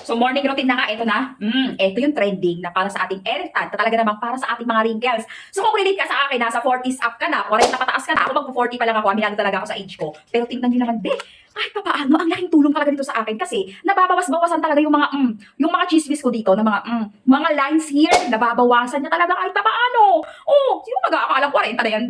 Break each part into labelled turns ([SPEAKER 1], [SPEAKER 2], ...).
[SPEAKER 1] So morning routine na nga, ito na. Ito yung trending na para sa ating erectant, na talaga namang para sa ating mga wrinkles. So kung relate ka sa akin, nasa 40s up ka na, 40 pataas ka na, ako magpo-40 pa lang ako, aminado talaga ako sa age ko. Pero tingnan nyo naman, kahit papaano, ang laking tulong talaga dito sa akin kasi nababawas-bawasan talaga yung mga chismis ko dito na mga lines here, nababawasan niya talaga kahit papaano. Oh, sino mag-aakalang 40 na yan,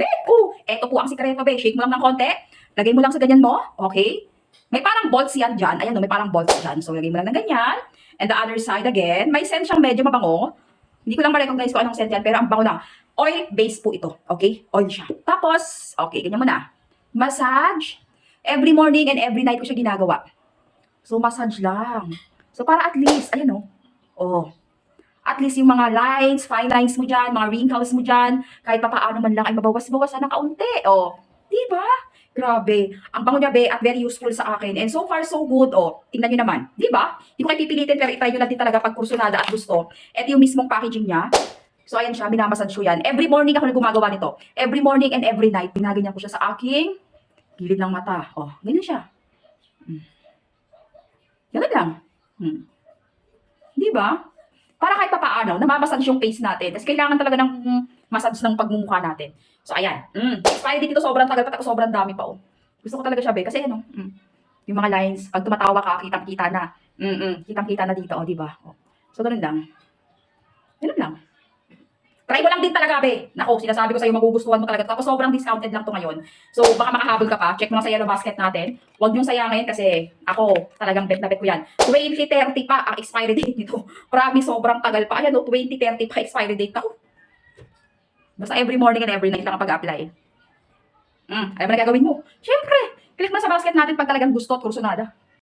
[SPEAKER 1] eto po ang sikreto, shake mo lang ng konti, lagay mo lang sa ganyan mo, okay? May parang bolts yan dyan. Ayan, no, may parang bolts dyan. So, lagay mo lang ng ganyan. And the other side again. May scent siyang medyo mabango. Hindi ko lang ma-recognize ko anong scent yan, pero ang bango na. Oil-based po ito. Okay? Oil siya. Tapos, okay, ganyan mo na. Massage. Every morning and every night ko siya ginagawa. So, massage lang. So, para at least, ayan o. Oh. At least yung mga lines, fine lines mo dyan, mga wrinkles mo dyan, kahit papaano man lang ay mabawas-bawasan ng kaunti. Oh. Diba? Grabe. Ang bango niya, at very useful sa akin. And so far, so good. Oh, tingnan niyo naman. Di ba? Di ko kayo pipilitin, pero itry nyo lang din talaga pag kursunada at gusto. Ito yung mismong packaging niya. So, ayan siya. Minamassage ko yan. Every morning ako na gumagawa nito. Every morning and every night. Ginaganyan ko siya sa aking gilid ng mata. Oh, ganyan siya. Ganyan lang. Di ba? Para kahit papaano, namamassage yung face natin. Kasi kailangan talaga ng massage ng pagmumukha natin. So, ayan. Expired date ito, sobrang tagal pa, sobrang dami pa, oh. Gusto ko talaga siya, kasi ano, yung mga lines, pag tumatawa ka, kitang-kita na. Kitang-kita na dito, oh, di ba? Oh. So, ganun lang. Ganun lang. Try mo lang din talaga, Nako, sinasabi ko sa'yo, magugustuhan mo talaga. Tapos, sobrang discounted lang to ngayon. So, baka makahabol ka pa. Check mo lang sa yellow basket natin. Huwag niyong sayangin kasi ako, talagang bet na bet ko yan. 2030 pa ang expiry date nito. Promise, sobrang tagal pa. Ayan, 2030 pa expiry date. Ako. Basta every morning and every night lang ang pag-apply. Alam mo na gagawin mo? Siyempre, click mo sa basket natin pag talagang gusto at kursunada.